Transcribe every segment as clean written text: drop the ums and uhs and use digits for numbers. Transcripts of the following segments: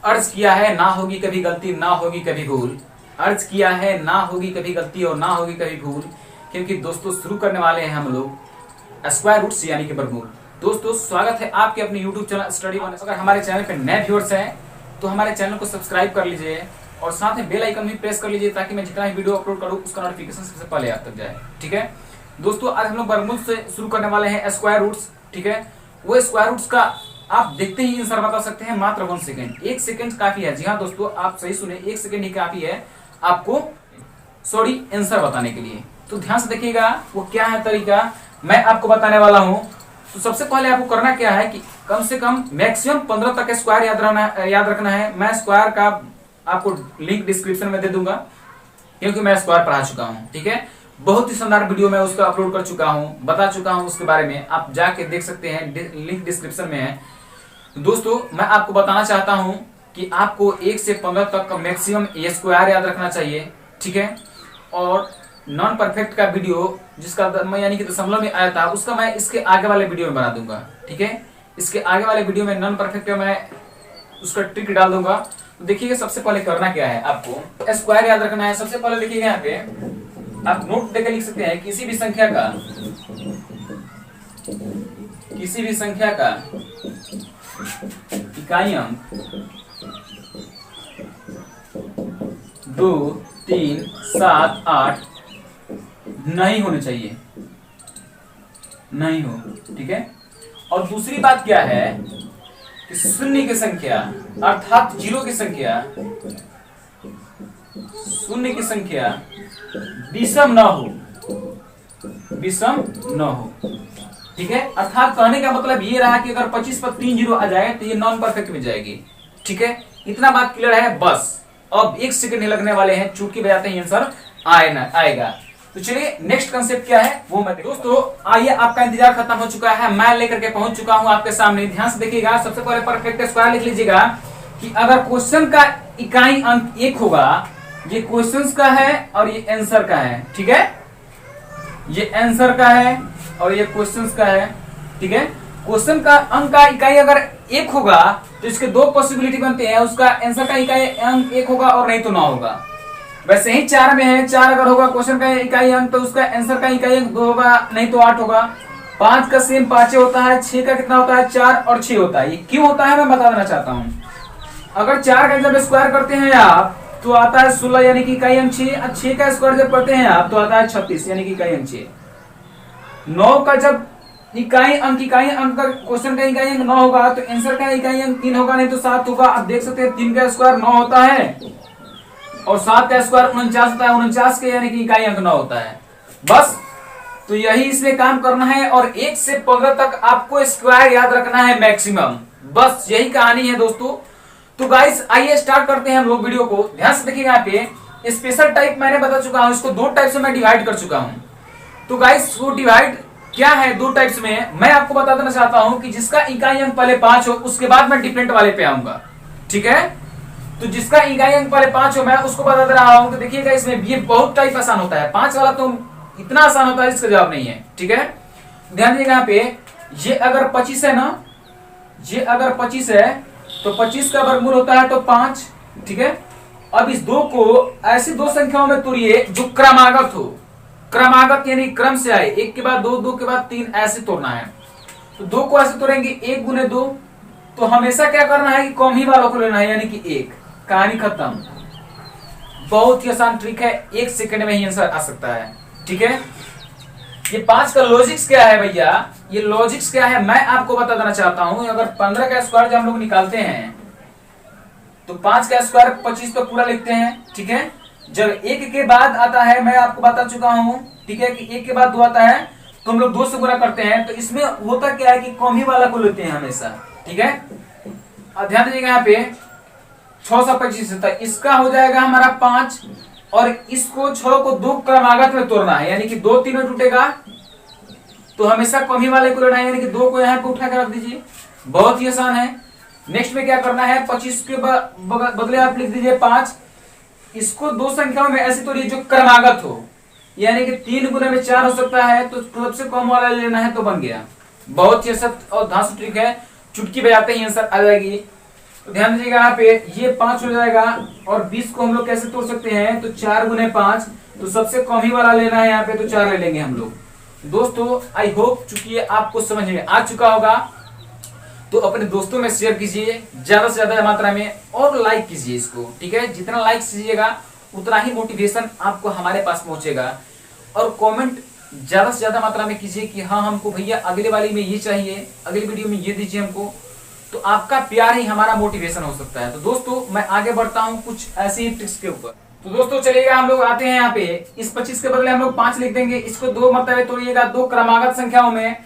अर्ज किया है ना होगी कभी गलती ना होगी कभी भूल, अर्ज किया है ना होगी कभी गलती और ना होगी कभी भूल, क्योंकि दोस्तों शुरू करने वाले हैं हम लोग स्क्वायर रूट्स यानी कि वर्गमूल। दोस्तों स्वागत है आपके अपने YouTube चैनल स्टडी वन। अगर हमारे चैनल पे नए व्यूअर्स हैं तो हमारे चैनल को सब्सक्राइब कर लीजिए और साथ में बेल आइकन भी प्रेस कर लीजिए ताकि मैं जितना भी वीडियो अपलोड करूँ उसका नोटिफिकेशन सबसे पहले आप तक जाए। ठीक है दोस्तों, आज हम लोग वर्गमूल से शुरू करने वाले हैं स्क्वायर रूट्स। ठीक है, वो स्क्वायर रूट्स का आप देखते ही आंसर बता सकते हैं मात्र 1 सेकेंड। 1 सेकेंड काफी है। जी हाँ दोस्तों, आप सही सुने, 1 सेकेंड ही काफी है आपको आंसर बताने के लिए। तो ध्यान से देखिएगा वो क्या है तरीका मैं आपको बताने वाला हूं। तो सबसे पहले आपको करना क्या है कि कम से कम मैक्सिमम 15 तक स्क्वायर याद रखना है। मैं स्क्वायर का आपको लिंक डिस्क्रिप्शन में दे दूंगा क्योंकि मैं स्क्वायर पढ़ा चुका हूं। ठीक है, बहुत ही शानदार वीडियो मैं उसका अपलोड कर चुका हूं, बता चुका हूं उसके बारे में, आप जाके देख सकते हैं, लिंक डिस्क्रिप्शन में है। दोस्तों मैं आपको बताना चाहता हूं कि आपको 1 से 15 तक का मैक्सिमम स्क्वायर याद रखना चाहिए। ठीक है, और नॉन परफेक्ट का वीडियो जिसका यानी कि दशमलव में आया था उसका मैं इसके आगे वाले वीडियो में बना दूंगा। ठीक है, इसके आगे वाले वीडियो में नॉन परफेक्ट में मैं उसका ट्रिक डाल दूंगा। तो देखिए सबसे पहले करना क्या है, आपको स्क्वायर याद रखना है। सबसे पहले देखिएगा यहाँ पे आप नोट देकर लिख सकते हैं किसी भी संख्या का इकाई अंक 2, 3, 7, 8 नहीं होने चाहिए, नहीं हो। ठीक है, और दूसरी बात क्या है कि शून्य की संख्या अर्थात जीरो की संख्या, शून्य की संख्या विषम न हो, विषम न हो। ठीक है, अर्थात कहने का मतलब ये रहा कि अगर 25 पर 3 जीरो आ जाए तो ये नॉन परफेक्ट में जाएगी। ठीक है, इतना बात क्लियर है बस। अब 1 सेकंड नहीं लगने वाले हैं, चुटकी बजाते ही आंसर आएगा। तो चलिए नेक्स्ट कंसेप्ट क्या है वो मैं दोस्तों आइए, आपका इंतजार खत्म हो चुका है, मैं लेकर के पहुंच चुका हूं आपके सामने। ध्यान से देखिएगा, सबसे पहले परफेक्ट स्क्वायर लिख लीजिएगा कि अगर क्वेश्चन का इकाई अंक 1 होगा, ये क्वेश्चन का है और ये आंसर का है। ठीक है, ये आंसर का है और ये क्वेश्चन का है। ठीक है, क्वेश्चन का अंक का इकाई अगर 1 होगा तो इसके 2 पॉसिबिलिटी बनते हैं, उसका आंसर का इकाई अंक 1 होगा और नहीं तो 9 होगा। वैसे ही 4 में है, 4 अगर होगा क्वेश्चन का इकाई अंक तो उसका आंसर का इकाई अंक 2 होगा, नहीं तो 8 होगा। 5 का सेम 5 होता है, 6 का कितना होता है 4 और 6 होता है। ये क्यों होता है मैं बता देना चाहता हूँ। अगर 4 का जब स्क्वायर करते हैं आप तो आता है 16 यानी कि इकाई अंक 6। 6 का स्क्वायर जब करते हैं आप तो आता है 36 यानी कि इकाई अंक 6। 9 का जब इकाई अंक का क्वेश्चन का इकाई अंक 9 होगा तो आंसर का इकाई अंक 3 होगा, नहीं तो 7 होगा। आप देख सकते हैं 3 का स्क्वायर 9 होता है और 7 का स्क्वायर 49 होता है। 49 के यानी कि इकाई अंक 9 होता है। बस तो यही इसमें काम करना है और 1 से 15 तक आपको स्क्वायर याद रखना है मैक्सिमम। बस यही कहानी है दोस्तों। तो गाइस आइए स्टार्ट करते हैं हम लोग वीडियो को। ध्यान से देखिएगा, यहाँ पे स्पेशल टाइप मैंने बता चुका हूं, इसको 2 टाइप से मैं डिवाइड कर चुका हूं। तो गाइस वो डिवाइड क्या है 2 टाइप्स में मैं आपको बता देना चाहता हूं कि जिसका इकाई अंक पहले 5 हो उसके बाद मैं डिफरेंट वाले पे आऊंगा। ठीक है, तो जिसका इकाई अंक पहले 5 हो मैं उसको बता दे रहा हूं। तो देखिएगा इसमें ये बहुत टाइप आसान होता है, 5 वाला तो इतना आसान होता है इसका जवाब नहीं है। ठीक है, ध्यान दीजिएगा यहाँ पे ये अगर 25 है ना, ये अगर 25 है तो 25 का वर्गमूल होता है तो 5। ठीक है, अब इस 2 को ऐसी 2 संख्याओं में तोड़िए जो क्रमागत हो, क्रमागत यानी क्रम से आए, 1 के बाद 2, 2 के बाद 3 ऐसे तोड़ना है। तो 2 को ऐसे तोड़ेंगे 1 गुने 2, तो हमेशा क्या करना है कि कम ही वालों को लेना है यानी कि 1। कहानी खत्म। बहुत ही आसान ट्रिक है, 1 सेकंड में ही आंसर आ सकता है। ठीक है, ये 5 का लॉजिक्स क्या है भैया, ये लॉजिक्स क्या है मैं आपको बता देना चाहता हूं। अगर 15 का स्क्वायर जब हम लोग निकालते हैं तो 5 का स्क्वायर 25 पे पूरा लिखते हैं। ठीक है, जब 1 के बाद आता है मैं आपको बता चुका हूं, ठीक है, कि 1 के बाद 2 आता है तो हम लोग 2 से गुणा करते हैं। तो इसमें होता क्या है कि कम ही वाला को लेते हैं हमेशा। ठीक है, ध्यान दीजिएगा यहाँ पे 625 था, इसका हो जाएगा हमारा 5 और इसको 6 को 2 क्रमागत में तोड़ना है यानी कि 2 3 में टूटेगा तो हमेशा कम ही वाले को लेना है यानी कि 2 को यहाँ पे उठा के रख दीजिए। बहुत ही आसान है। नेक्स्ट में क्या करना है, 25 के बदले आप लिख दीजिए 5। इसको 2 संख्याओं में ऐसे तोड़िए जो क्रमागत हो, यानी कि 3 गुना में 4 हो सकता है तो सबसे कम वाला लेना है तो बन गया। बहुत ही सख्त और धांसू ट्रिक है, चुटकी बजाते ही आंसर आ जाएगी। तो ध्यान दीजिएगा यहाँ पे ये 5 हो जाएगा और 20 को हम लोग कैसे तोड़ सकते हैं, तो 4 गुने 5, तो सबसे कम ही वाला लेना है यहाँ पे, तो 4 ले लेंगे हम लोग। दोस्तों आई होप चूंकि ये आपको समझ में आ चुका होगा, तो अपने दोस्तों में शेयर कीजिए ज्यादा से ज्यादा मात्रा में और लाइक कीजिए इसको, ठीक है। जितना लाइक कीजिएगा उतना ही मोटिवेशन आपको हमारे पास पहुंचेगा। और कमेंट ज्यादा से ज्यादा मात्रा में कीजिए कि हाँ हमको भैया अगले वाली में ये चाहिए, अगली वीडियो में ये दीजिए हमको। तो आपका प्यार ही हमारा मोटिवेशन हो सकता है। तो दोस्तों मैं आगे बढ़ता हूँ कुछ ऐसी ट्रिक्स के ऊपर। तो दोस्तों चलिएगा हम लोग आते हैं यहाँ पे, इस 25 के बदले हम लोग 5 लिख देंगे। इसको 2 मरतबे तोड़िएगा 2 क्रमागत संख्याओं में,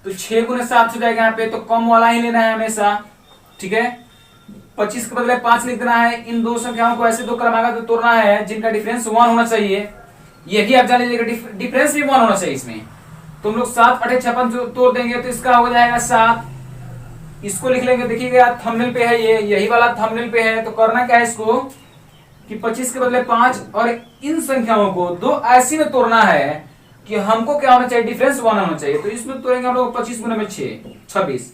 तो 6 गुने 7 हो जाएगा यहाँ पे, तो कम वाला ही लेना है हमेशा, ठीक है। 25 के बदले 5 लिख देना है। इन 2 संख्याओं को ऐसे 2 क्रमागत में तोड़ना है जिनका डिफरेंस 1 होना चाहिए। ये भी आप जान लीजिएगा डिफरेंस भी 1 होना चाहिए इसमें। तो हम लोग 7 8 56 तोड़ देंगे तो इसका हो जाएगा 7। इसको लिख लेंगे, देखिएगा थंबनेल पे है, ये यही वाला थंबनेल पे है। तो करना क्या है इसको कि 25 के बदले 5 और इन संख्याओं को 2 ऐसी में तोड़ना है कि हमको क्या होना चाहिए, डिफरेंस 1 होना चाहिए। तो इसमें तोड़ेंगे हम लोग 25 गुने में 6 26,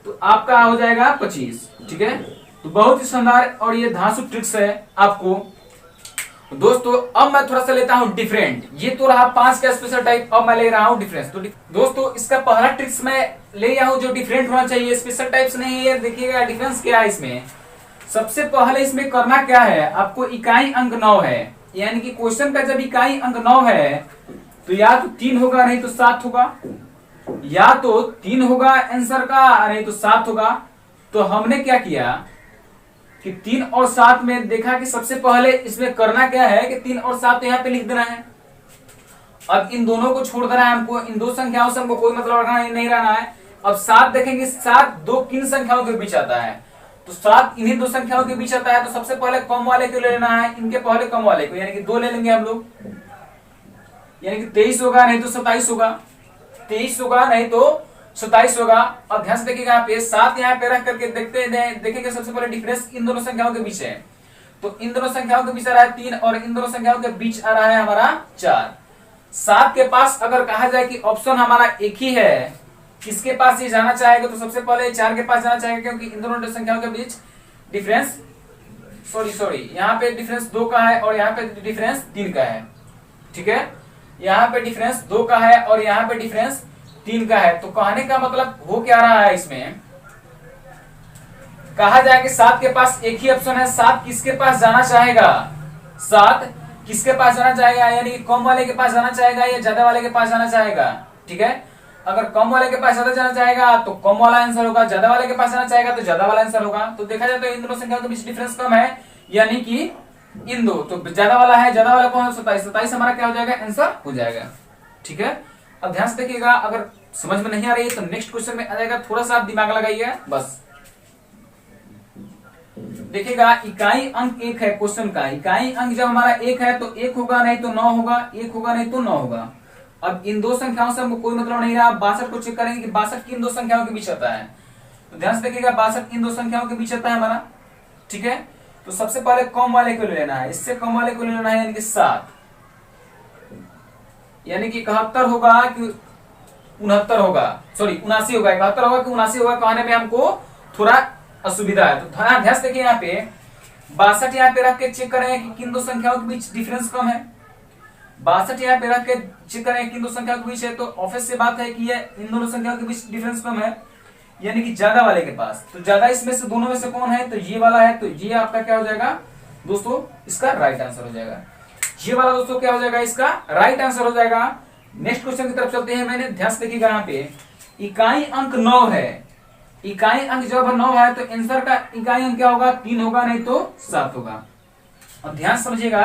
तो आपका हो जाएगा 25, ठीक है। तो बहुत ही शानदार और ये धांसू ट्रिक्स है आपको। दोस्तों अब मैं थोड़ा सा लेता हूं डिफरेंट, ये तो रहा 5 का स्पेशल टाइप, अब मैं ले रहा हूं डिफरेंस। तो दोस्तों इसका पहला ट्रिक्स मैं ले आया हूं जो डिफरेंट होना चाहिए, स्पेशल टाइप्स नहीं है। देखिएगा डिफरेंस क्या है इसमें। सबसे पहले इसमें करना क्या है, आपको इकाई अंक 9 है, यानी कि क्वेश्चन का जब इकाई अंक 9 है तो या तो 3 होगा नहीं तो 7 होगा, या तो 3 होगा आंसर का नहीं तो 7 होगा। तो हमने क्या किया कि 3 और 7 में देखा कि सबसे पहले इसमें करना क्या है कि 3 और 7 यहाँ पे लिख देना है। अब इन दोनों को छोड़ देना है हमको, इन 2 संख्याओं से हमको कोई मतलब रखना नहीं रहना है। अब 7 देखेंगे, 7 2 किन संख्याओं के बीच आता है, तो 7 इन्हीं 2 संख्याओं के बीच आता है। तो सबसे पहले कम वाले को ले लेना है, इनके पहले कम वाले को, यानी कि 2 ले लेंगे हम लोग, यानी कि 23 होगा नहीं तो 27 होगा, 23 होगा नहीं तो 27 होगा। अब ध्यान से देखिएगा यहाँ पे 7 यहाँ पे रख करके देखेंगे सबसे पहले डिफरेंस इन दोनों संख्याओं के बीच है। तो इन दोनों संख्याओं के बीच आ रहा है 3 और इन दोनों संख्याओं के बीच आ रहा है हमारा 4। 7 के पास अगर कहा जाए कि ऑप्शन हमारा एक ही है, किसके पास ये जाना चाहेगा, तो सबसे पहले 4 के पास जाना चाहेगा, क्योंकि इन दोनों संख्याओं के बीच डिफरेंस सॉरी यहाँ पे डिफरेंस 2 का है और यहाँ पे डिफरेंस 3 का है, ठीक है। यहाँ पे डिफरेंस 2 का है और यहाँ पे डिफरेंस 3 का है। तो कहने का मतलब हो क्या रहा है, इसमें कहा जाए कि 7 के पास एक ही ऑप्शन है, 7 किसके पास जाना चाहेगा, 7 किसके पास जाना चाहेगा, यानी कि कम वाले के पास जाना चाहेगा या ज्यादा वाले के पास जाना चाहेगा, ठीक है। अगर कम वाले के पास ज्यादा जाना चाहेगा तो कम वाला आंसर होगा, ज्यादा वाले के पास जाना चाहेगा तो ज्यादा वाला आंसर होगा। तो देखा जाए तो इन दोनों संख्याओं के बीच डिफरेंस कम है, यानी कि इन दो, तो ज्यादा वाला है, ज्यादा वाला कौन है 27, 27 हमारा क्या हो जाएगा, आंसर हो जाएगा, ठीक है। अब ध्यान से देखिएगा, अगर समझ में नहीं आ रही है तो नेक्स्ट क्वेश्चन में आ जाएगा, थोड़ा सा आप दिमाग लगाइए बस। देखिएगा इकाई अंक 1 है, क्वेश्चन का इकाई अंक जब हमारा 1 है तो 1 होगा नहीं तो 9 होगा, 1 होगा नहीं तो 9 होगा। अब इन 2 संख्याओं से हमको कोई मतलब नहीं रहा। 62 को चेक करेंगे कि 62 किन 2 संख्याओं के बीच आता है, तो ध्यान से देखिएगा 62 इन 2 संख्याओं के बीच आता है हमारा, ठीक है। तो सबसे पहले कम वाले को ले लेना है, इससे कम वाले को ले लेना है, यानी कि 7, यानी कि 71 होगा कि 69 होगा, सॉरी 79 होगा, 71 होगा कि 79 होगा, कहने में हमको थोड़ा असुविधा है। तो ध्यान से देखिए यहाँ पे 62 यहाँ पे रख के चेक करें कि किन 2 संख्याओं के बीच डिफरेंस कम है। 62 यहाँ पे रख के चेक करें किन 2 संख्याओं के बीच है, तो ऑब्वियस से बात है कि ये इन दोनों संख्याओं के बीच डिफरेंस कम है, यानी कि ज्यादा वाले के पास। तो ज्यादा इसमें से दोनों में से कौन है, तो ये वाला है। तो ये आपका क्या हो जाएगा दोस्तों, इसका राइट आंसर हो जाएगा। ये वाला दोस्तों क्या हो जाएगा, इसका राइट आंसर हो जाएगा। नेक्स्ट क्वेश्चन की तरफ चलते हैं। मैंने ध्यान से देखिएगा यहाँ पे इकाई अंक 9 है, इकाई अंक जब 9 है तो आंसर का इकाई अंक क्या होगा, 3 होगा नहीं तो 7 होगा। अब ध्यान समझिएगा,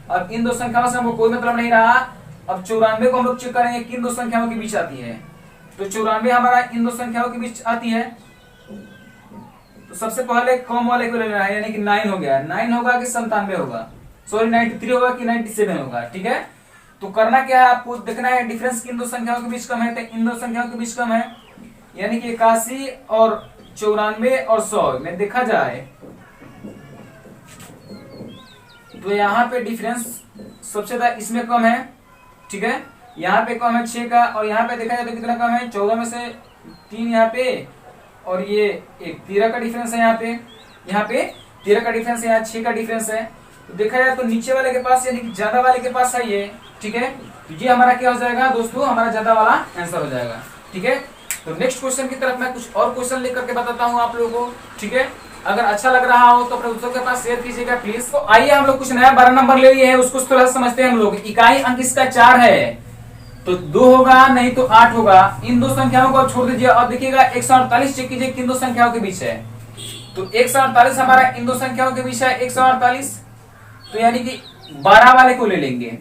अब इन 2 संख्याओं से हमको कोई मतलब नहीं रहा। अब 94 को हम लोग चेक करेंगे किन 2 संख्याओं के बीच आती है, तो 94 हमारा इन 2 संख्याओं के बीच आती है। तो सबसे पहले कम वाले को ले लेना है, यानी कि 9 हो गया, 9 होगा कि 97 होगा, सॉरी 93 होगा कि 97 होगा, ठीक है। तो करना क्या है, आपको देखना है डिफरेंस किन 2 संख्याओं के बीच कम है, तो इन 2 संख्याओं के बीच कम है, यानी कि 81 और 94 और 100 में देखा जाए तो यहाँ पे डिफरेंस सबसे ज्यादा इसमें कम है, ठीक है। यहाँ पे कम है 6 का, और यहाँ पे देखा जाए तो कितना कम है, 14 में से 3 यहाँ पे और ये एक 13 का डिफरेंस है। यहाँ पे 13 का डिफरेंस है, यहाँ 6 का डिफरेंस है। तो देखा जाए तो नीचे वाले के पास यानी कि ज्यादा वाले के पास है ये, ठीक है। तो ये हमारा क्या हो जाएगा दोस्तों, हमारा ज्यादा वाला आंसर हो जाएगा, ठीक है। तो नेक्स्ट क्वेश्चन की तरफ मैं कुछ और क्वेश्चन लेकर के बताता हूँ आप लोगों को, ठीक है। अगर अच्छा लग रहा हो तो अपने दोस्तों के पास शेयर कीजिएगा प्लीज। तो आइए हम लोग कुछ नया 12 नंबर ले लिए हैं, उसको थोड़ा समझते हैं हम लोग। इकाई अंक इसका 4 है, तो 2 होगा नहीं तो 8 होगा। इन दो संख्याओं को छोड़ दीजिए। अब देखिएगा 148 चेक कीजिए किन दो संख्याओं के बीच है। तो 148 हमारा इन दो संख्याओं के बीच है 148, तो यानी कि 12 वाले को ले लेंगे,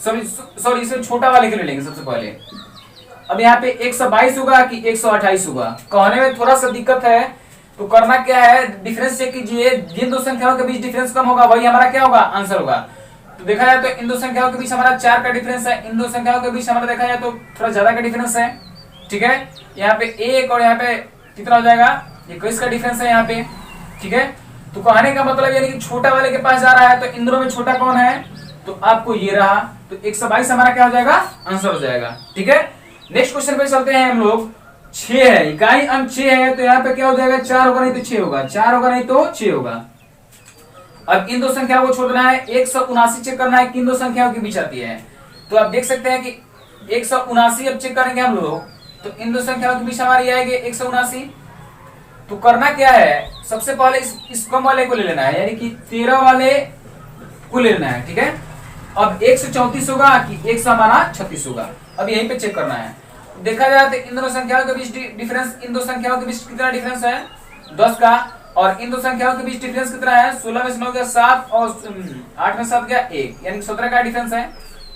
सॉरी इसे छोटा वाले को ले लेंगे सबसे पहले। अब यहाँ पे 122 होगा कि 128 होगा, कहने में थोड़ा सा दिक्कत है। तो करना क्या है, डिफरेंस चेक कीजिए, जिन दो संख्याओं के बीच डिफरेंस कम होगा वही हमारा क्या होगा, आंसर होगा। तो देखा जाए तो इन दो संख्याओं के बीच हमारा 4 का डिफरेंस है, इन दो संख्याओं के बीच हमारा देखा जाए तो थोड़ा ज्यादा का डिफरेंस है, ठीक है। यहाँ पे 1 और यहाँ पे कितना हो जाएगा, 21 का डिफरेंस है यहाँ पे, ठीक है। तो कहने का मतलब यानी कि छोटा वाले के पास जा रहा है, तो इन दोनों में छोटा कौन है, तो आपको ये रहा। तो 122 हमारा क्या हो जाएगा, आंसर हो जाएगा, ठीक है। नेक्स्ट क्वेश्चन पे चलते हैं हम लोग। 6 है, इकाई अंक 6 है, तो यहाँ पे क्या हो जाएगा, 4 होगा नहीं तो 6 होगा, 4 होगा नहीं तो 6 होगा। अब इन दो संख्याओं को छोड़ना है, 179 चेक करना है किन दो संख्याओं के बीच आती है। तो आप देख सकते हैं कि 179 अब चेक करेंगे हम लोग, तो इन दो संख्याओं के बीच हमारी आएगी 179। तो करना क्या है, सबसे पहले इस कम वाले को ले लेना है, यानी कि 13 वाले को ले लेना है, ठीक है। अब 134 होगा कि 100 हमारा 36 होगा, अब यहीं पे चेक करना है। देखा जाए तो इन दोनों संख्याओं के बीच डिफरेंस, इन दो संख्याओं के बीच कितना डिफरेंस है, 10 का। और इन दो संख्याओं के बीच डिफरेंस कितना है, 16 में से 9 गया 7 और 8 में 7 गया 1, यानी 17 का डिफरेंस है,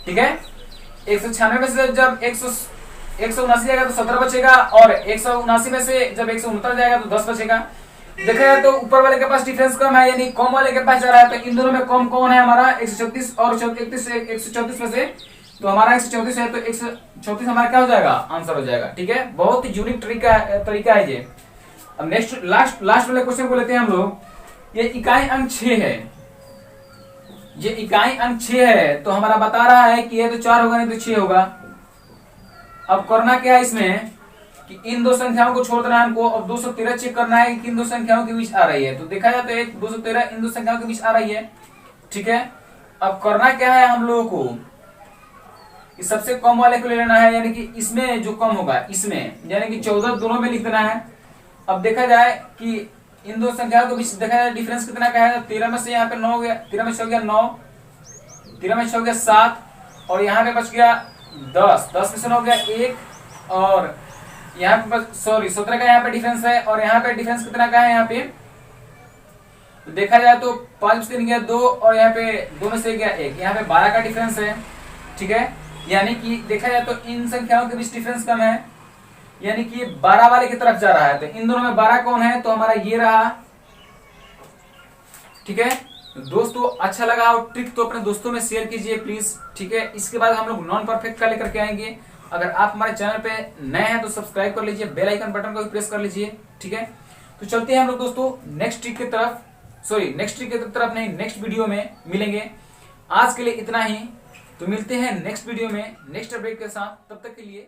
ठीक है। 196 में से जब 179 जाएगा तो 17 बचेगा, और 179 में से जब 169 जाएगा तो 10 बचेगा। देखा जाए तो ऊपर वाले के पास डिफरेंस कम है, यानी कम वाले के पास जा रहा है। तो इन दोनों में कम कौन है हमारा, 136 और 134 में से, तो हमारा 134 है, तो 134 हमारा क्या हो जाएगा, आंसर हो जाएगा, ठीक है। बहुत ही यूनिक तरीका है ये। अब नेक्स्ट लास्ट वाले क्वेश्चन को लेते हैं हम लोग। ये इकाई अंक 6 है, ये इकाई अंक 6 है, तो हमारा बता रहा है कि ये तो 4 होगा नहीं तो 6 होगा। अब करना क्या है इसमें कि इन दो संख्याओं को छोड़ देना है हमको। अब 213 चेक करना है कि किन दो संख्याओं के बीच आ रही है। तो देखा जाए तो 213 इन दो संख्याओं के बीच आ रही है, ठीक है। अब करना क्या है हम लोगों को, कि सबसे कम वाले को ले लेना है, यानी कि इसमें जो कम होगा इसमें, यानी कि 14 दोनों में लिख देना है। अब देखा जाए कि इन दो संख्याओं के बीच देखा जाए डिफरेंस कितना का है, 13 में से यहाँ पे 9 गया, 13 में से हो गया 9, 13 में से हो गया 7, और यहाँ पे बच गया 10, 10 में से 9 हो गया 1, और यहाँ पे सॉरी 17 का यहाँ पे डिफरेंस है, और यहाँ पे डिफरेंस कितना का है, यहाँ पे तो देखा जाए तो 5 में से गया 2, और यहाँ पे 2 में से गया 1, यहाँ पे 12 का डिफरेंस है, ठीक है। यानी कि देखा जाए तो इन संख्याओं के बीच डिफरेंस कम है, यानी कि 12 वाले की तरफ जा रहा है। तो इन दोनों में 12 कौन है, तो हमारा ये रहा, ठीक है। दोस्तों अच्छा लगा हो ट्रिक तो अपने दोस्तों में शेयर कीजिए प्लीज, ठीक है। इसके बाद हम लोग नॉन परफेक्ट का लेकर के आएंगे। अगर आप हमारे चैनल पे नए हैं तो सब्सक्राइब कर लीजिए, बेल आइकन बटन को भी प्रेस कर लीजिए, ठीक है। तो चलते हैं हम लोग दोस्तों नेक्स्ट ट्रिक की तरफ, सॉरी नेक्स्ट ट्रिक की तरफ नहीं, नेक्स्ट वीडियो में मिलेंगे। आज के लिए इतना ही, तो मिलते हैं नेक्स्ट वीडियो में नेक्स्ट अपडेट के साथ, तब तक के लिए